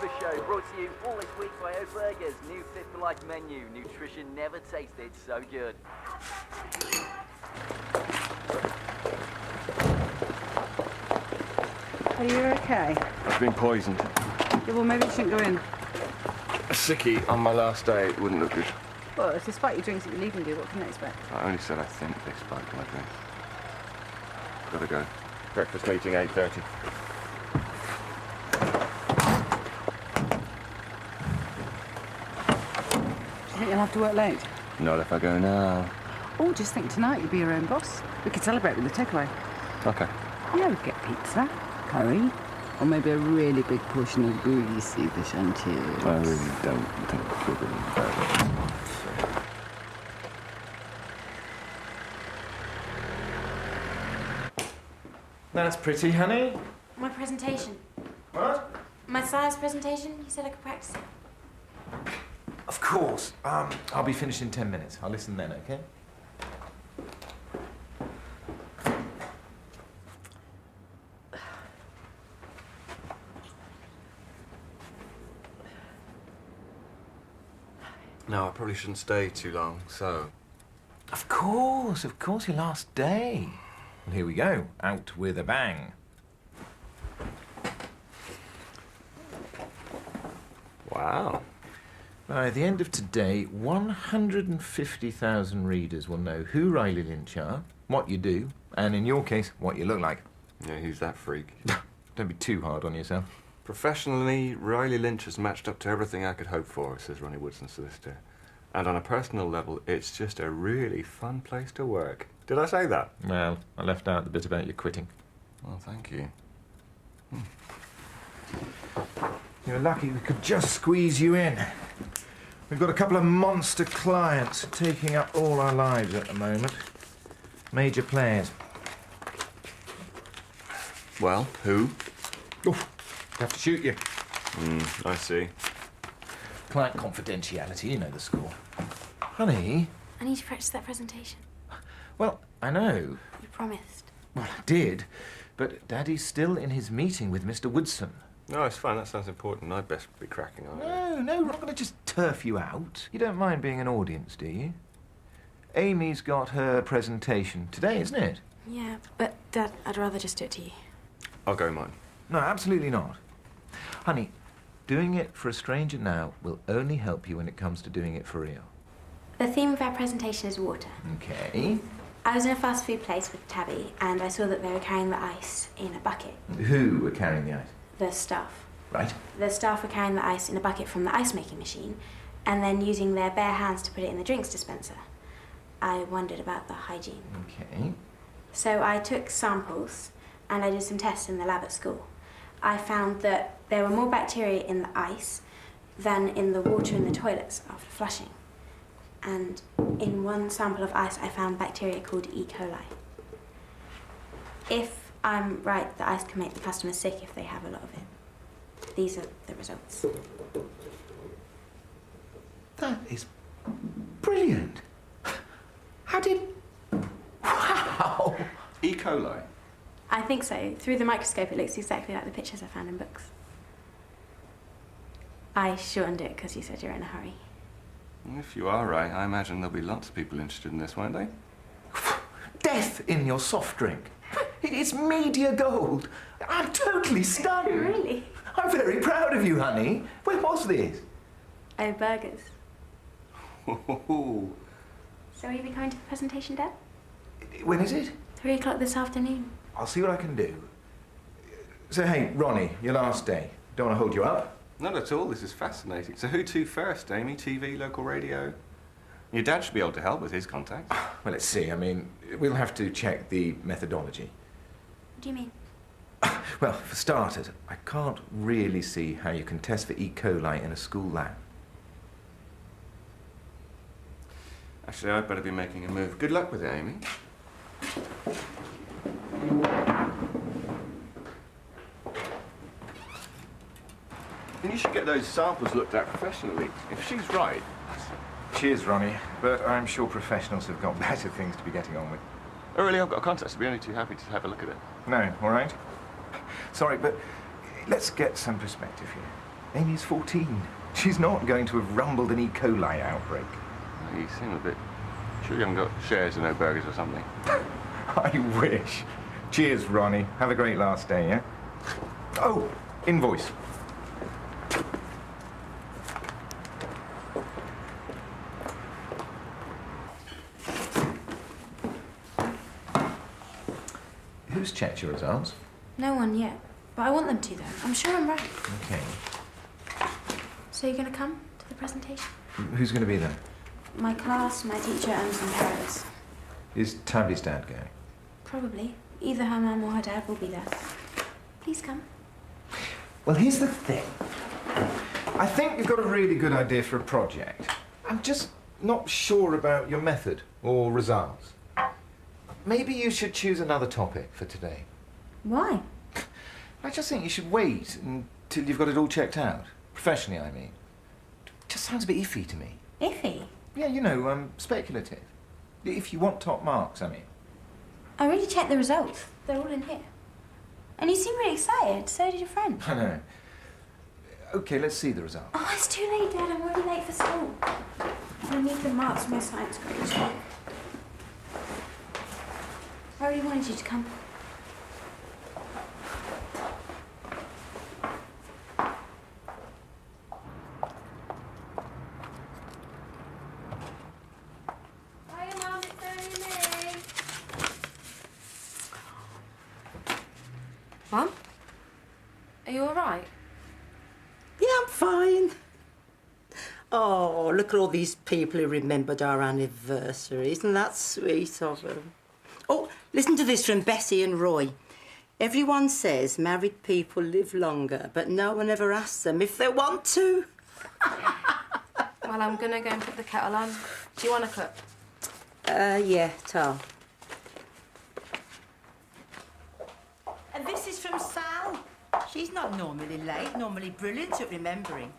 breakfast show brought to you all this week by O'Burgers' new Fit for Life menu. Nutrition never tasted so good. Are you okay? I've been poisoned. Yeah, well, maybe you shouldn't go in. A sickie on my last day wouldn't look good. Well, if despite your drinks that you're leaving, do what can you expect? I only said I think they spiked my drinks. Gotta go. Breakfast meeting 8:30. Do you think you'll have to work late? Not if I go now. Oh, just think tonight you'll be your own boss. We could celebrate with a takeaway. Okay. Yeah, we could get pizza, curry, or maybe a really big portion of greasy fish and chips. I really don't think you're going to go. That's pretty, honey. My presentation. What? My science presentation. You said I could practice it. Of course. I'll be finished in 10 minutes. I'll listen then, okay? No, I probably shouldn't stay too long, so... Of course, your last day. Well, here we go. Out with a bang. Wow. By the end of today, 150,000 readers will know who Riley Lynch are, what you do, and in your case, what you look like. Yeah, who's that freak? Don't be too hard on yourself. Professionally, Riley Lynch has matched up to everything I could hope for, says Ronnie Woodson's solicitor. And on a personal level, it's just a really fun place to work. Did I say that? Well, I left out the bit about you quitting. Well, thank you. You're lucky we could just squeeze you in. We've got a couple of monster clients taking up all our lives at the moment. Major players. Well, who? Oh, have to shoot you. I see. Client confidentiality, you know the score. Honey? I need to practice that presentation. Well, I know. You promised. Well, I did. But Daddy's still in his meeting with Mr. Woodson. No, it's fine. That sounds important. I'd best be cracking on. No, we're not going to just turf you out. You don't mind being an audience, do you? Amy's got her presentation today, isn't it? Yeah, but Dad, I'd rather just do it to you. I'll go mine. No, absolutely not. Honey, doing it for a stranger now will only help you when it comes to doing it for real. The theme of our presentation is water. Okay. I was in a fast food place with Tabby, and I saw that they were carrying the ice in a bucket. Who were carrying the ice? The staff. Right. The staff were carrying the ice in a bucket from the ice-making machine, and then using their bare hands to put it in the drinks dispenser. I wondered about the hygiene. Okay. So I took samples, and I did some tests in the lab at school. I found that there were more bacteria in the ice than in the water in the toilets after flushing. And in one sample of ice, I found bacteria called E. coli. If I'm right, the ice can make the customer sick if they have a lot of it. These are the results. That is brilliant. How did... Wow! E. coli? I think so. Through the microscope, it looks exactly like the pictures I found in books. I shortened it because you said you're in a hurry. If you are right, I imagine there'll be lots of people interested in this, won't they? Death in your soft drink. It's media gold. I'm totally stunned. Really? I'm very proud of you, honey. When was this? O'Burgers. Oh. So will you be coming to the presentation, Dad? When is it? 3 o'clock this afternoon. I'll see what I can do. So, hey, Ronnie, your last day. Don't want to hold you up. Not at all. This is fascinating. So who to first, Amy? TV, local radio? Your dad should be able to help with his contacts. Well, let's see. I mean, we'll have to check the methodology. What do you mean? Well, for starters, I can't really see how you can test for E. coli in a school lab. Actually, I'd better be making a move. Good luck with it, Amy. And you should get those samples looked at professionally. If she's right. Cheers, Ronnie. But I'm sure professionals have got better things to be getting on with. Oh, really? I've got a contact. I'd be only too happy to have a look at it. No, all right? Sorry, but let's get some perspective here. Amy's 14. She's not going to have rumbled an E. coli outbreak. You seem a bit... Sure you haven't got shares in no burgers or something? I wish. Cheers, Ronnie. Have a great last day, yeah? Oh, invoice. Who's checked your results? No one yet, but I want them to, though. I'm sure I'm right. Okay. So you're going to come to the presentation? Who's going to be there? My class, my teacher, and some parents. Is Tabby's dad going? Probably. Either her mum or her dad will be there. Please come. Well, here's the thing. I think you've got a really good idea for a project. I'm just not sure about your method or results. Maybe you should choose another topic for today. Why? I just think you should wait until you've got it all checked out. Professionally, I mean. Just sounds a bit iffy to me. Iffy? Yeah, you know, speculative. If you want top marks, I mean. I already checked the results. They're all in here. And you seem really excited. So did your friend. I know. OK, let's see the results. Oh, it's too late, Dad. I'm already late for school. I need the marks for my science grade. I really wanted you to come. Hiya, Mum, it's only me. Mum? Are you all right? Yeah, I'm fine. Oh, look at all these people who remembered our anniversary. Isn't that sweet of them? Oh, listen to this from Bessie and Roy. Everyone says married people live longer, but no one ever asks them if they want to. Well, I'm gonna go and put the kettle on. Do you want a cup? Yeah, Tal. And this is from Sal. She's not normally late, normally brilliant at remembering.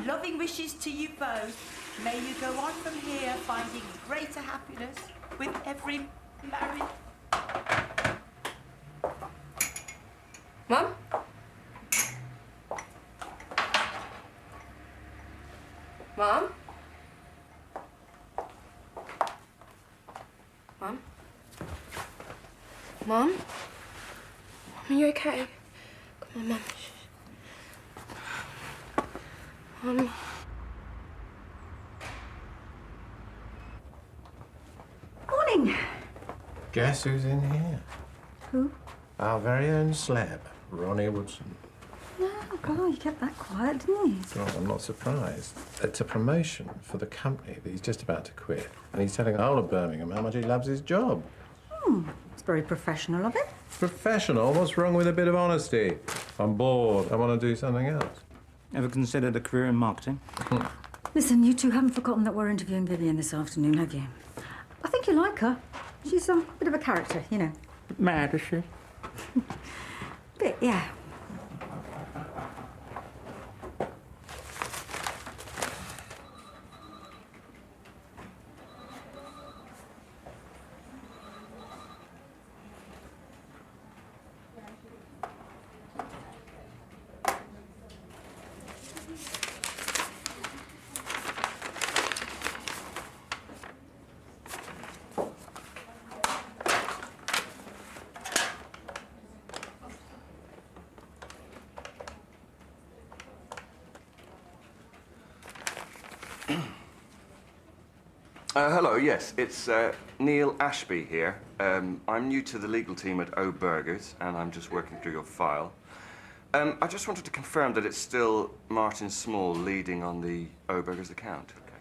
Loving wishes to you both. May you go on from here finding greater happiness with every married... Mum? Mum? Mum? Mum? Are you okay? Come on, Mum. Mum. Morning. Guess who's in here? Who? Our very own slab, Ronnie Woodson. Oh, God, you kept that quiet, didn't you? Well, I'm not surprised. It's a promotion for the company that he's just about to quit. And he's telling the whole of Birmingham how much he loves his job. It's very professional of him. Professional? What's wrong with a bit of honesty? I'm bored. I want to do something else. Ever considered a career in marketing? Listen, you two haven't forgotten that we're interviewing Vivian this afternoon, have you? I think you like her. She's a bit of a character, you know. Mad, is she? Bit, yeah. Hello, yes, it's Neil Ashby here. I'm new to the legal team at O Burgers, and I'm just working through your file. I just wanted to confirm that it's still Martin Small leading on the O Burgers account. Okay.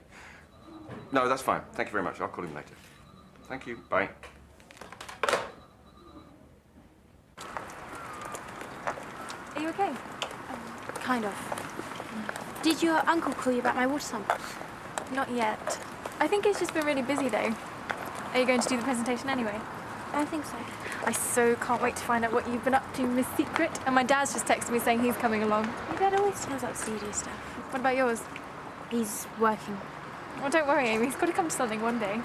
No, that's fine. Thank you very much. I'll call him later. Thank you. Bye. Are you okay? Kind of. Did your uncle call you about my water samples? Not yet. I think it's just been really busy, though. Are you going to do the presentation anyway? I think so. I so can't wait to find out what you've been up to, Miss Secret. And my dad's just texted me saying he's coming along. Your dad always turns up to do stuff. What about yours? He's working. Well, don't worry, Amy. He's got to come to something one day.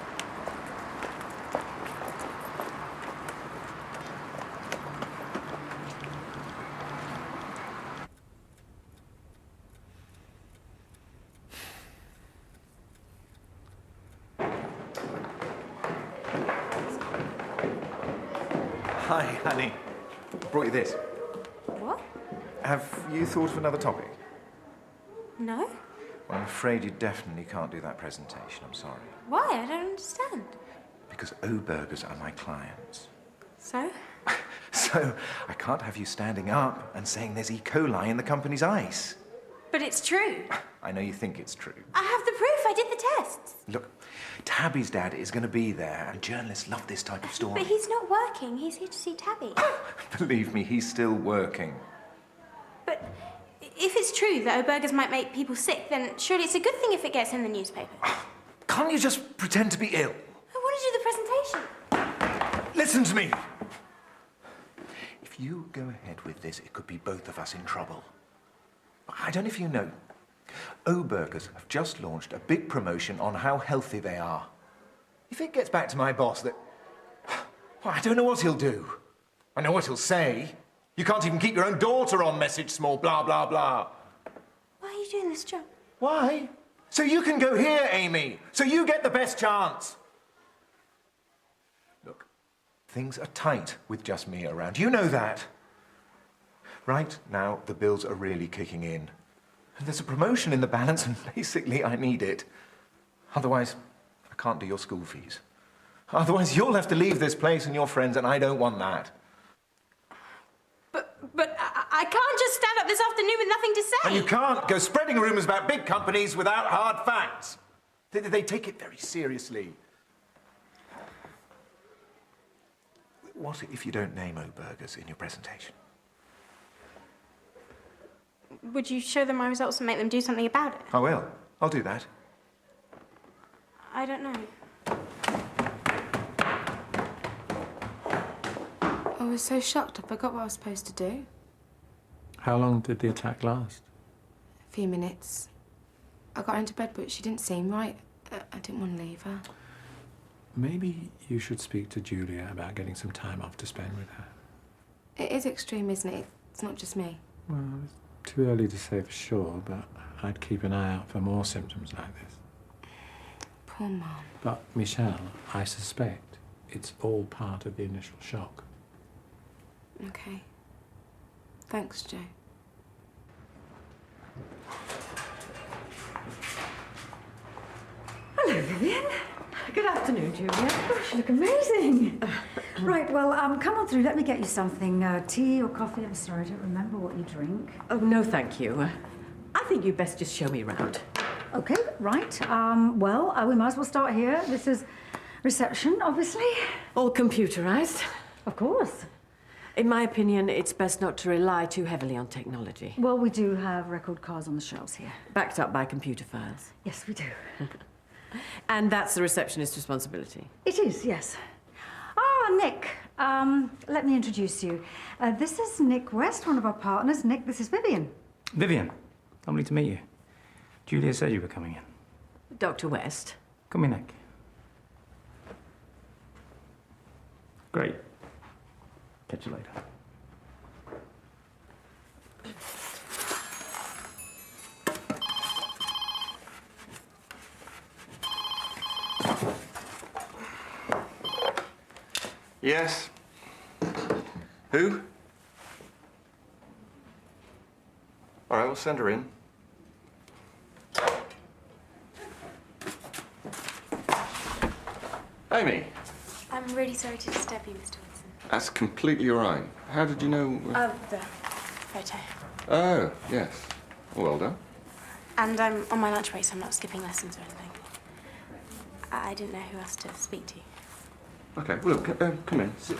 Hi, honey. Brought you this. What? Have you thought of another topic? No? Well, I'm afraid you definitely can't do that presentation. I'm sorry. Why? I don't understand. Because O-Burgers are my clients. So? So, I can't have you standing up and saying there's E. coli in the company's ice. But it's true. I know you think it's true. I have the proof. I did the tests. Look, Tabby's dad is going to be there, and journalists love this type of story. But he's not working. He's here to see Tabby. Believe me, he's still working. But if it's true that O-Burgers might make people sick, then surely it's a good thing if it gets in the newspaper. Can't you just pretend to be ill? I want to do the presentation. Listen to me. If you go ahead with this, it could be both of us in trouble. I don't know if you know, O-Burgers have just launched a big promotion on how healthy they are. If it gets back to my boss that... Well, I don't know what he'll do. I know what he'll say. You can't even keep your own daughter on message small, blah, blah, blah. Why are you doing this job? Why? So you can go here, Amy. So you get the best chance. Look, things are tight with just me around. You know that. Right now, the bills are really kicking in. And there's a promotion in the balance, and basically I need it. Otherwise, I can't do your school fees. Otherwise, you'll have to leave this place and your friends, and I don't want that. But I can't just stand up this afternoon with nothing to say. And you can't go spreading rumours about big companies without hard facts. They take it very seriously. What if you don't name O-Burgers in your presentation? Would you show them my results and make them do something about it? I will. I'll do that. I don't know. I was so shocked, I forgot what I was supposed to do. How long did the attack last? A few minutes. I got into bed, but she didn't seem right. I didn't want to leave her. Maybe you should speak to Julia about getting some time off to spend with her. It is extreme, isn't it? It's not just me. Well, it's too early to say for sure, but I'd keep an eye out for more symptoms like this. Poor Mum. But, Michelle, I suspect it's all part of the initial shock. Okay. Thanks, Joe. Hello, Vivian. Good afternoon, Julia. Gosh, you look amazing. Right, well, come on through. Let me get you something. Tea or coffee? I'm sorry, I don't remember what you drink. Oh, no, thank you. I think you'd best just show me round. Okay, right. Well, we might as well start here. This is reception, obviously. All computerized. Of course. In my opinion, it's best not to rely too heavily on technology. Well, we do have record cards on the shelves here. Backed up by computer files. Yes, we do. And that's the receptionist's responsibility. It is, yes. Ah, Nick. Let me introduce you. This is Nick West, one of our partners. Nick, this is Vivian. Vivian, lovely to meet you. Julia said you were coming in. Dr. West. Come here, Nick. Great. Catch you later. Yes? Who? All right, we'll send her in. Amy. I'm really sorry to disturb you, Mr. Wilson. That's completely all right. How did you know... Oh, the photo. Oh, yes. Well done. And I'm on my lunch break, so I'm not skipping lessons or anything. I didn't know who else to speak to. Okay, well, look, come in. Sit.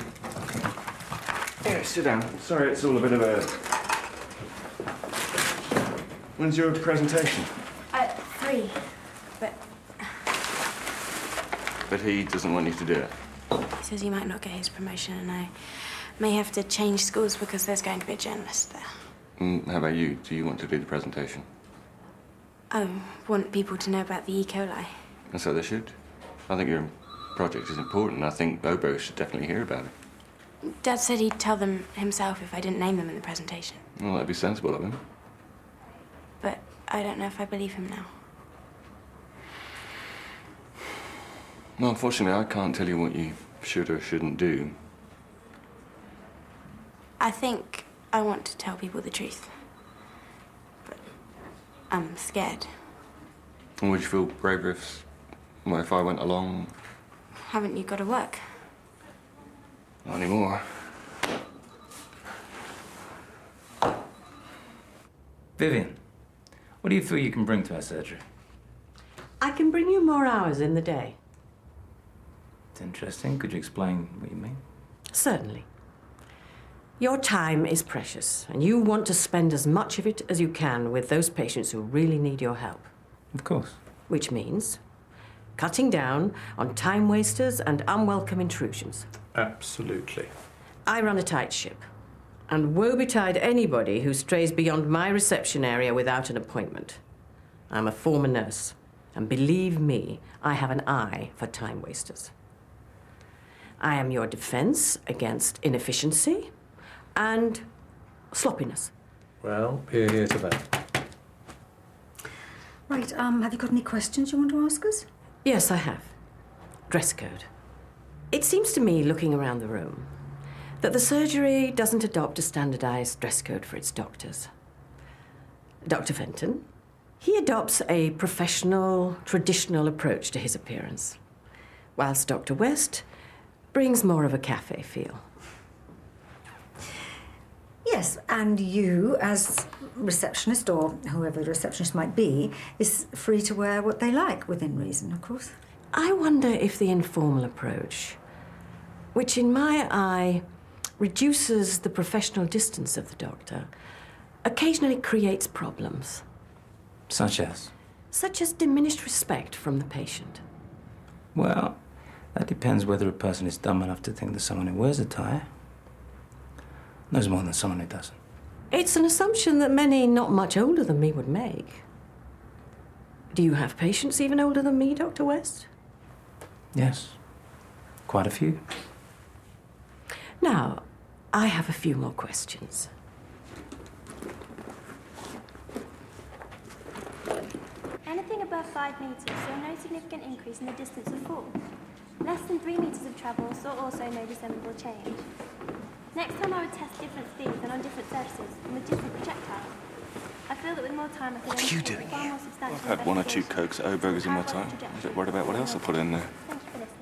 Yeah, sit down. Sorry, it's all a bit of a... When's your presentation? 3, but... But he doesn't want you to do it. He says he might not get his promotion, and I may have to change schools because there's going to be a journalist there. How about you? Do you want to do the presentation? I want people to know about the E. coli. And so they should. I think your project is important. I think O-Burgers should definitely hear about it. Dad said he'd tell them himself if I didn't name them in the presentation. Well, that'd be sensible of him. But I don't know if I believe him now. Well, unfortunately, I can't tell you what you should or shouldn't do. I think I want to tell people the truth. But I'm scared. And would you feel braver if I went along? Haven't you got to work? Not anymore. Vivian, what do you feel you can bring to our surgery? I can bring you more hours in the day. It's interesting. Could you explain what you mean? Certainly. Your time is precious, and you want to spend as much of it as you can with those patients who really need your help. Of course. Which means cutting down on time wasters and unwelcome intrusions. Absolutely. I run a tight ship, and woe betide anybody who strays beyond my reception area without an appointment. I'm a former nurse, and believe me, I have an eye for time wasters. I am your defense against inefficiency and sloppiness. Well, here to that. Right, have you got any questions you want to ask us? Yes, I have. Dress code. It seems to me, looking around the room, that the surgery doesn't adopt a standardized dress code for its doctors. Dr. Fenton, he adopts a professional, traditional approach to his appearance, whilst Dr. West brings more of a cafe feel. Yes, and you, as receptionist, or whoever the receptionist might be, is free to wear what they like, within reason, of course. I wonder if the informal approach, which in my eye reduces the professional distance of the doctor, occasionally creates problems. Such as? Such as diminished respect from the patient. Well, that depends whether a person is dumb enough to think that someone who wears a tie knows more than someone who doesn't. It's an assumption that many not much older than me would make. Do you have patients even older than me, Dr. West? Yes, quite a few. Now, I have a few more questions. Anything above 5 metres saw no significant increase in the distance of fall. Less than 3 metres of travel saw also no discernible change. Next time I would test different speeds and on different surfaces and with different projectiles. I feel that with more time I could indicate far more substantial I've had one or two investigation. Cokes at Oberger's in my time. I'm a bit worried about what else I put in there. Thank you for listening.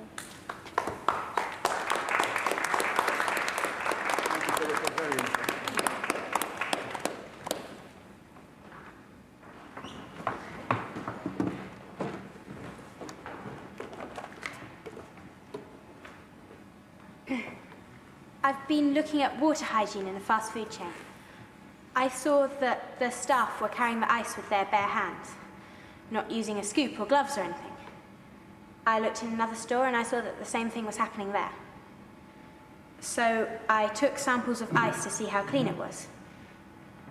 I've been looking at water hygiene in a fast food chain. I saw that the staff were carrying the ice with their bare hands, not using a scoop or gloves or anything. I looked in another store and I saw that the same thing was happening there. So I took samples of ice to see how clean it was.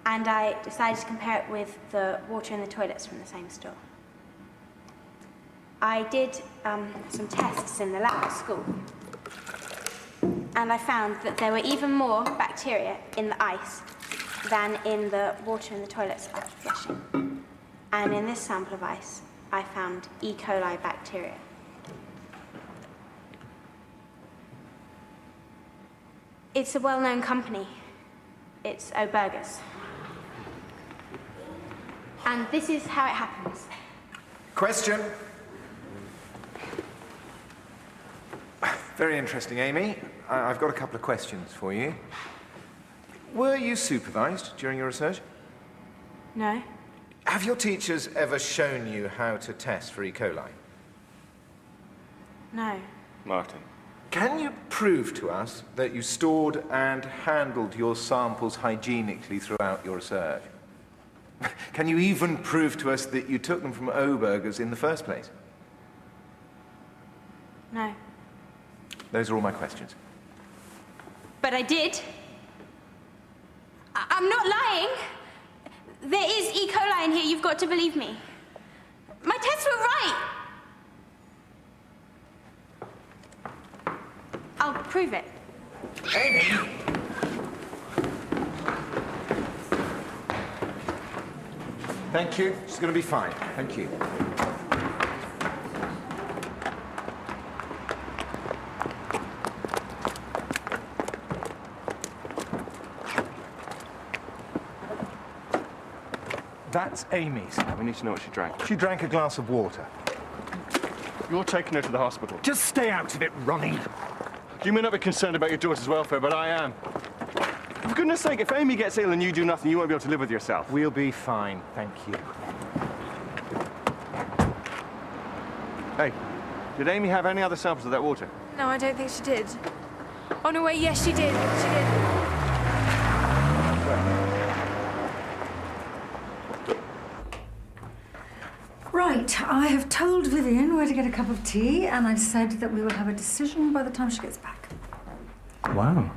And I decided to compare it with the water in the toilets from the same store. I did some tests in the lab at school. And I found that there were even more bacteria in the ice than in the water in the toilets after flushing. And in this sample of ice, I found E. coli bacteria. It's a well-known company. It's Oberger's. And this is how it happens. Question. Very interesting, Amy. I've got a couple of questions for you. Were you supervised during your research? No. Have your teachers ever shown you how to test for E. coli? No. Martin. Can you prove to us that you stored and handled your samples hygienically throughout your research? Can you even prove to us that you took them from Oberger's in the first place? No. Those are all my questions. But I did. I'm not lying. There is E. coli in here. You've got to believe me. My tests were right. I'll prove it. Amy! Thank you. She's going to be fine. Thank you. That's Amy's. We need to know what she drank. She drank a glass of water. You're taking her to the hospital. Just stay out of it, Ronnie. You may not be concerned about your daughter's welfare, but I am. For goodness sake, if Amy gets ill and you do nothing, you won't be able to live with yourself. We'll be fine, thank you. Hey, did Amy have any other samples of that water? No, I don't think she did. Oh, no, wait, yes, she did. She did. Right, I have told Vivian where to get a cup of tea, and I've said that we will have a decision by the time she gets back. Wow.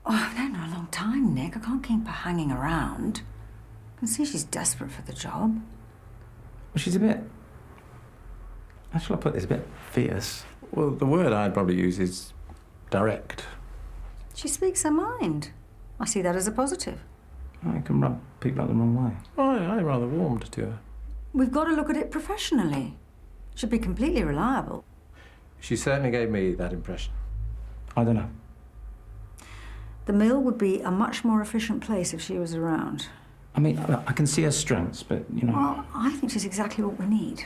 Oh, I've known her a long time, Nick. I can't keep her hanging around. I can see she's desperate for the job. Well, she's a bit... How shall I put this? A bit fierce. Well, the word I'd probably use is direct. She speaks her mind. I see that as a positive. Oh, it can rub people up the wrong way. I rather warmed to her. We've got to look at it professionally. Should be completely reliable. She certainly gave me that impression. I don't know. The mill would be a much more efficient place if she was around. I mean, I can see her strengths, but, you know... Well, I think she's exactly what we need.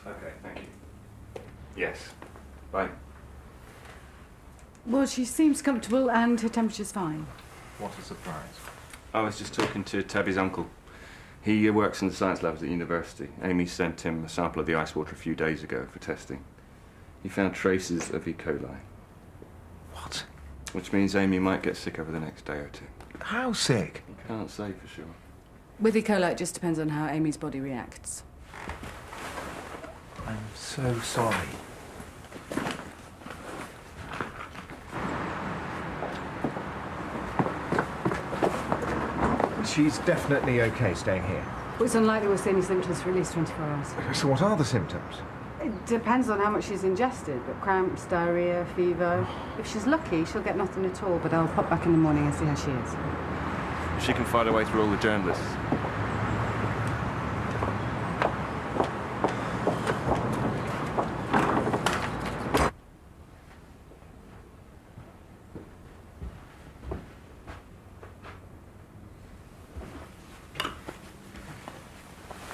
Okay, thank you. Yes. Bye. Well, she seems comfortable and her temperature's fine. What a surprise. I was just talking to Tabby's uncle. He works in the science labs at university. Amy sent him a sample of the ice water a few days ago for testing. He found traces of E. coli. What? Which means Amy might get sick over the next day or two. How sick? Can't say for sure. With E. coli, it just depends on how Amy's body reacts. I'm so sorry. She's definitely okay staying here. Well, it's unlikely we'll see any symptoms for at least 24 hours. So what are the symptoms? It depends on how much she's ingested, but cramps, diarrhea, fever. If she's lucky, she'll get nothing at all, but I'll pop back in the morning and see how she is. She can fight her way through all the journalists.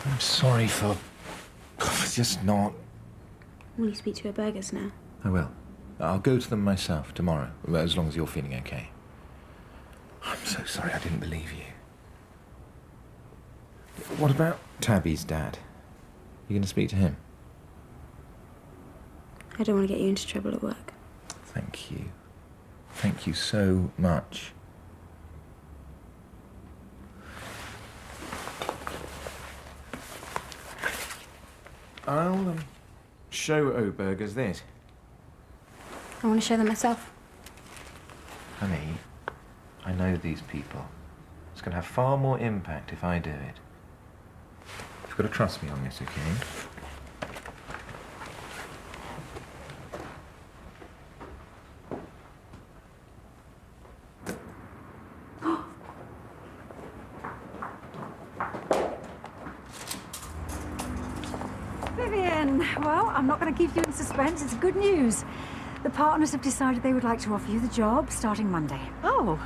I'm sorry for... just not... Will you speak to her burgers now? I will. I'll go to them myself tomorrow, as long as you're feeling okay. I'm so sorry I didn't believe you. What about Tabby's dad? You going to speak to him? I don't want to get you into trouble at work. Thank you. Thank you so much. I'll show Obergers this. I want to show them myself. Honey, I know these people. It's going to have far more impact if I do it. You've got to trust me on this, okay? Vivian, well, I'm not going to keep you in suspense. It's good news. The partners have decided they would like to offer you the job starting Monday. Oh.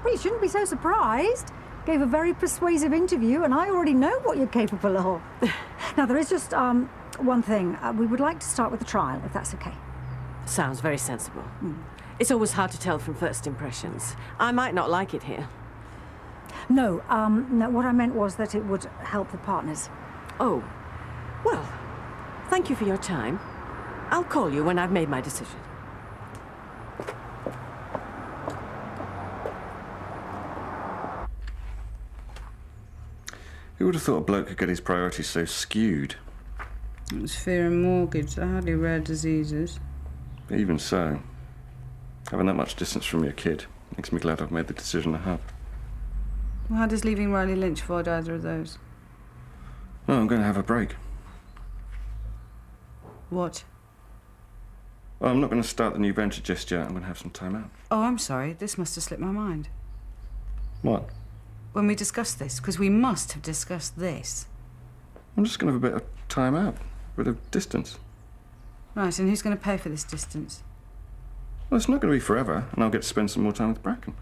Well, you shouldn't be so surprised. Gave a very persuasive interview, and I already know what you're capable of. Now, there is just one thing. We would like to start with the trial, if that's okay. Sounds very sensible. It's always hard to tell from first impressions. I might not like it here. No, no, what I meant was that it would help the partners. Oh. Well, thank you for your time. I'll call you when I've made my decision. Who would have thought a bloke could get his priorities so skewed? It's fear and mortgage. They're hardly rare diseases. Even so, having that much distance from your kid makes me glad I've made the decision I have. Well, how does leaving Riley Lynch avoid either of those? Well, I'm going to have a break. What? Well, I'm not going to start the new venture just yet. I'm going to have some time out. Oh, I'm sorry. This must have slipped my mind. What? When we discussed this, because we must have discussed this. I'm just going to have a bit of time out, a bit of distance. Right, and who's going to pay for this distance? Well, it's not going to be forever, and I'll get to spend some more time with Bracken.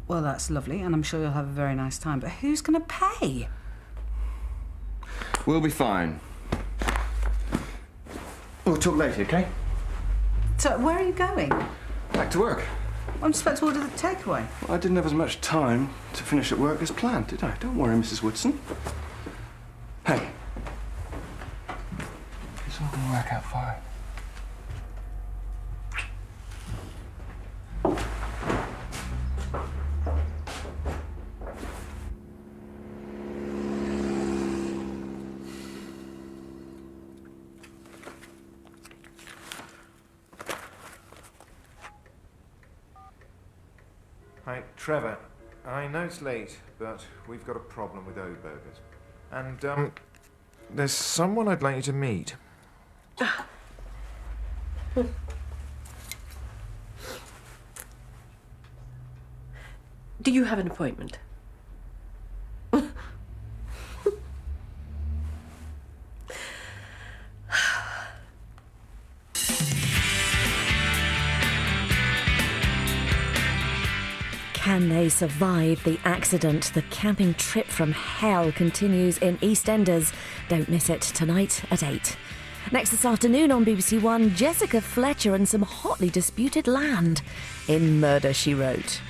Well, that's lovely, and I'm sure you'll have a very nice time, but who's going to pay? We'll be fine. We'll talk later, okay? So, where are you going? Back to work. I'm supposed to order the takeaway. Well, I didn't have as much time to finish at work as planned, did I? Don't worry, Mrs. Woodson. Hey. It's all going to work out fine. Hi, Trevor. I know it's late, but we've got a problem with O-Burgers. And, there's someone I'd like you to meet. Do you have an appointment? Can they survive the accident? The camping trip from hell continues in EastEnders. Don't miss it tonight at 8. Next this afternoon on BBC1, Jessica Fletcher and some hotly disputed land in Murder, She Wrote.